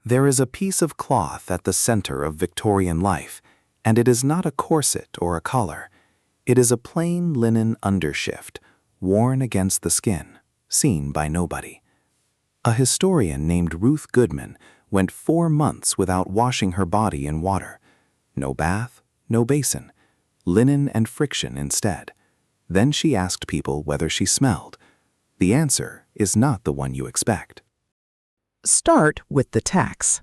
There is a piece of cloth at the center of Victorian life, and it is not a corset or a collar. It is a plain linen undershift, worn against the skin, seen by nobody. A historian named Ruth Goodman went 4 months without washing her body in water. No bath, no basin, linen and friction instead. Then she asked people whether she smelled. The answer is not the one you expect. Start with the tax.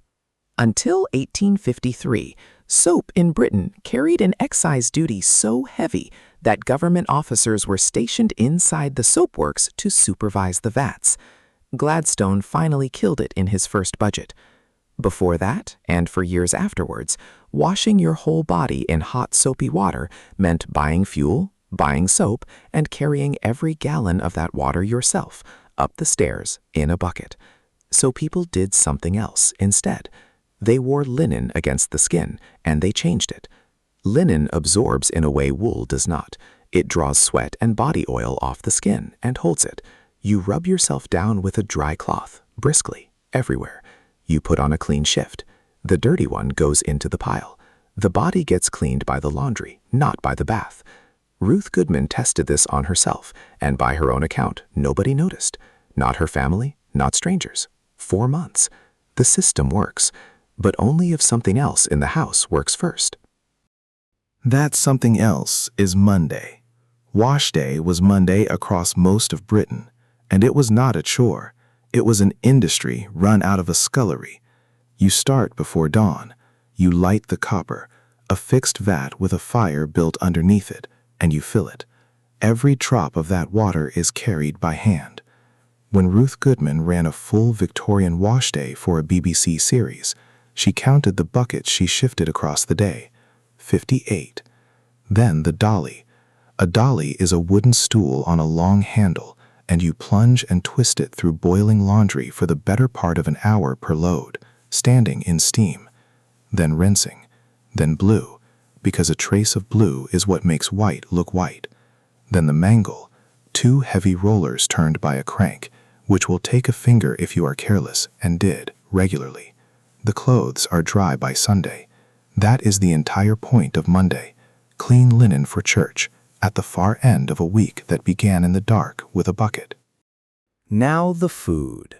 Until 1853, soap in Britain carried an excise duty so heavy that government officers were stationed inside the soapworks to supervise the vats. Gladstone finally killed it in his first budget. Before that, and for years afterwards, washing your whole body in hot soapy water meant buying fuel, buying soap, and carrying every gallon of that water yourself, up the stairs, in a bucket. So people did something else instead. They wore linen against the skin, and they changed it. Linen absorbs in a way wool does not. It draws sweat and body oil off the skin and holds it. You rub yourself down with a dry cloth, briskly, everywhere. You put on a clean shift. The dirty one goes into the pile. The body gets cleaned by the laundry, not by the bath. Ruth Goodman tested this on herself, and by her own account, nobody noticed. Not her family, not strangers. 4 months. The system works, but only if something else in the house works first. That something else is Monday. Wash day was Monday across most of Britain, and it was not a chore. It was an industry run out of a scullery. You start before dawn. You light the copper, a fixed vat with a fire built underneath it, and you fill it. Every drop of that water is carried by hand. When Ruth Goodman ran a full Victorian wash day for a BBC series, she counted the buckets she shifted across the day. 58. Then the dolly. A dolly is a wooden stool on a long handle, and you plunge and twist it through boiling laundry for the better part of an hour per load, standing in steam. Then rinsing. Then blue, because a trace of blue is what makes white look white. Then the mangle, 2 heavy rollers turned by a crank, which will take a finger if you are careless, and did, regularly. The clothes are dry by Sunday. That is the entire point of Monday. Clean linen for church, at the far end of a week that began in the dark with a bucket. Now the food.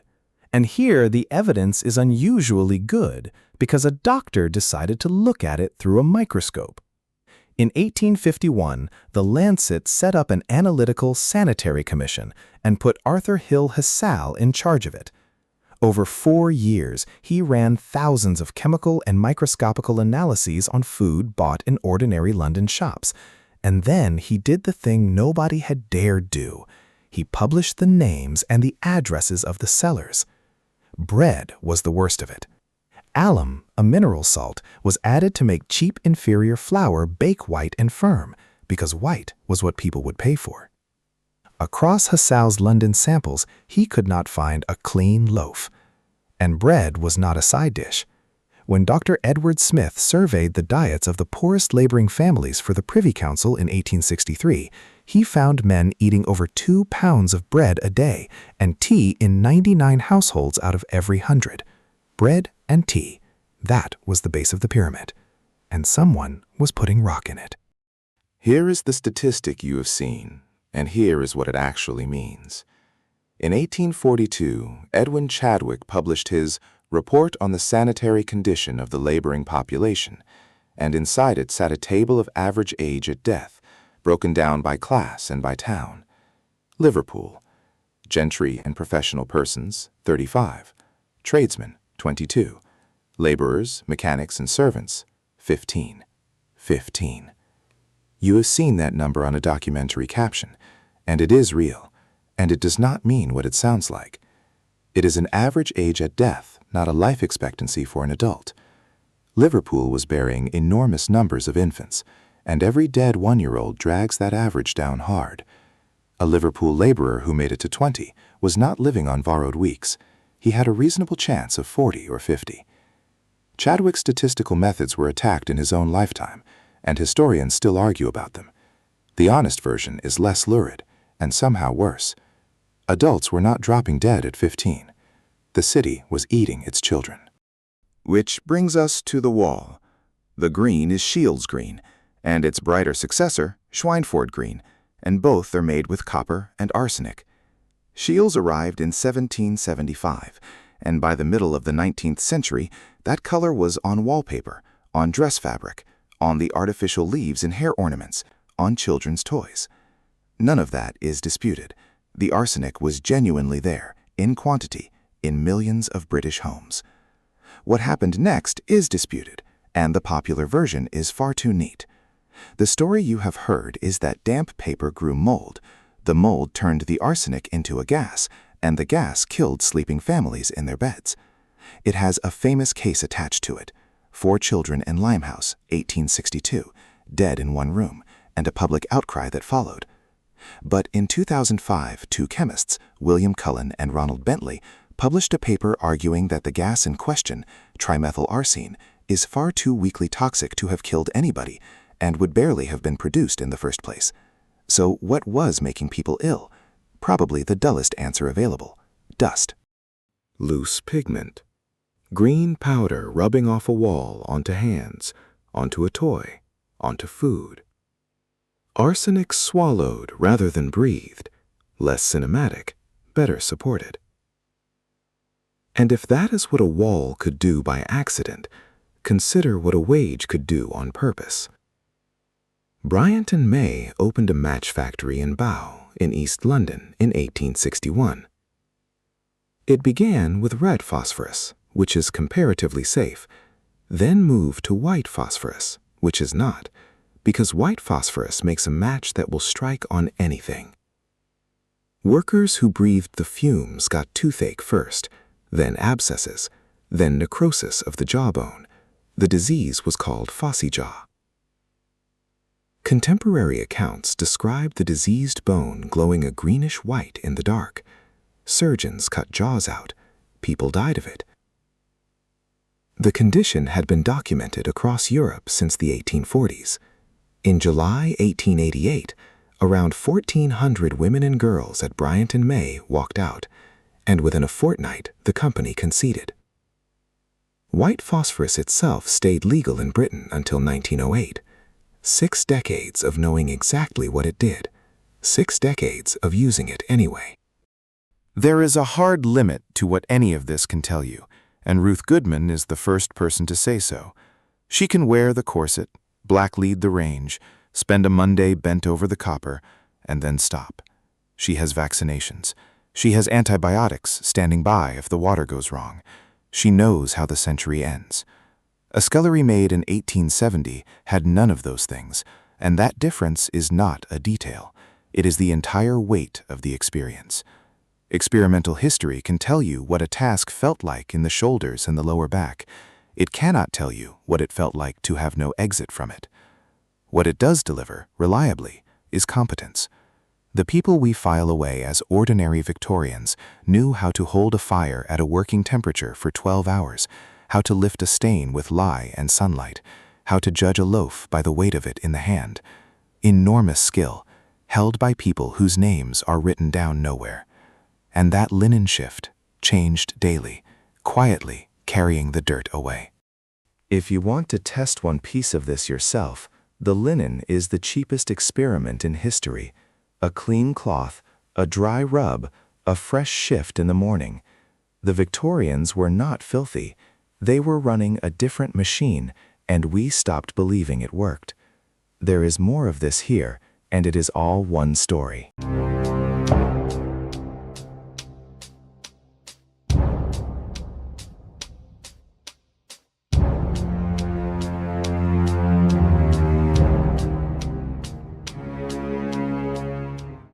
And here the evidence is unusually good because a doctor decided to look at it through a microscope. In 1851, the Lancet set up an analytical sanitary commission and put Arthur Hill Hassall in charge of it. Over 4 years, he ran thousands of chemical and microscopical analyses on food bought in ordinary London shops. And then he did the thing nobody had dared do. He published the names and the addresses of the sellers. Bread was the worst of it. Alum, a mineral salt, was added to make cheap inferior flour bake white and firm, because white was what people would pay for. Across Hassall's London samples, he could not find a clean loaf. And bread was not a side dish. When Dr. Edward Smith surveyed the diets of the poorest laboring families for the Privy Council in 1863, he found men eating over 2 pounds of bread a day and tea in 99 households out of every 100. Bread and tea, that was the base of the pyramid. And someone was putting rock in it. Here is the statistic you have seen, and here is what it actually means. In 1842, Edwin Chadwick published his Report on the Sanitary Condition of the Laboring Population, and inside it sat a table of average age at death, broken down by class and by town. Liverpool, gentry and professional persons, 35. Tradesmen, 22. Laborers, mechanics, and servants, 15. 15. You have seen that number on a documentary caption, and it is real, and it does not mean what it sounds like. It is an average age at death, not a life expectancy for an adult. Liverpool was burying enormous numbers of infants, and every dead 1-year-old drags that average down hard. A Liverpool laborer who made it to 20 was not living on borrowed weeks. He had a reasonable chance of 40 or 50. Chadwick's statistical methods were attacked in his own lifetime, and historians still argue about them. The honest version is less lurid, and somehow worse. Adults were not dropping dead at 15. The city was eating its children. Which brings us to the wall. The green is Shields green, and its brighter successor, Schweinfurt green, and both are made with copper and arsenic. Shields arrived in 1775, and by the middle of the 19th century, that color was on wallpaper, on dress fabric, on the artificial leaves in hair ornaments, on children's toys. None of that is disputed. The arsenic was genuinely there, in quantity, in millions of British homes. What happened next is disputed, and the popular version is far too neat. The story you have heard is that damp paper grew mold. The mold turned the arsenic into a gas, and the gas killed sleeping families in their beds. It has a famous case attached to it. 4 children in Limehouse, 1862, dead in one room, and a public outcry that followed. But in 2005, 2 chemists, William Cullen and Ronald Bentley, published a paper arguing that the gas in question, trimethylarsine, is far too weakly toxic to have killed anybody and would barely have been produced in the first place. So what was making people ill? Probably the dullest answer available: dust. Loose pigment. Green powder rubbing off a wall onto hands, onto a toy, onto food. Arsenic swallowed rather than breathed. Less cinematic, better supported. And if that is what a wall could do by accident, consider what a wage could do on purpose. Bryant and May opened a match factory in Bow, in East London, in 1861. It began with red phosphorus, which is comparatively safe, then moved to white phosphorus, which is not, because white phosphorus makes a match that will strike on anything. Workers who breathed the fumes got toothache first, then abscesses, then necrosis of the jawbone. The disease was called phossy jaw. Contemporary accounts describe the diseased bone glowing a greenish white in the dark. Surgeons cut jaws out. People died of it. The condition had been documented across Europe since the 1840s. In July 1888, around 1,400 women and girls at Bryant and May walked out, and within a fortnight the company conceded. White phosphorus itself stayed legal in Britain until 1908. 6 decades of knowing exactly what it did. 6 decades of using it anyway. There is a hard limit to what any of this can tell you, and Ruth Goodman is the first person to say so. She can wear the corset, black-lead the range, spend a Monday bent over the copper, and then stop. She has vaccinations. She has antibiotics standing by if the water goes wrong. She knows how the century ends. A scullery made in 1870 had none of those things, and that difference is not a detail. It is the entire weight of the experience. Experimental history can tell you what a task felt like in the shoulders and the lower back. It cannot tell you what it felt like to have no exit from it. What it does deliver, reliably, is competence. The people we file away as ordinary Victorians knew how to hold a fire at a working temperature for 12 hours, how to lift a stain with lye and sunlight, how to judge a loaf by the weight of it in the hand. Enormous skill, held by people whose names are written down nowhere. And that linen shift changed daily, quietly carrying the dirt away. If you want to test one piece of this yourself, the linen is the cheapest experiment in history. A clean cloth, a dry rub, a fresh shift in the morning. The Victorians were not filthy. They were running a different machine, and we stopped believing it worked. There is more of this here, and it is all one story.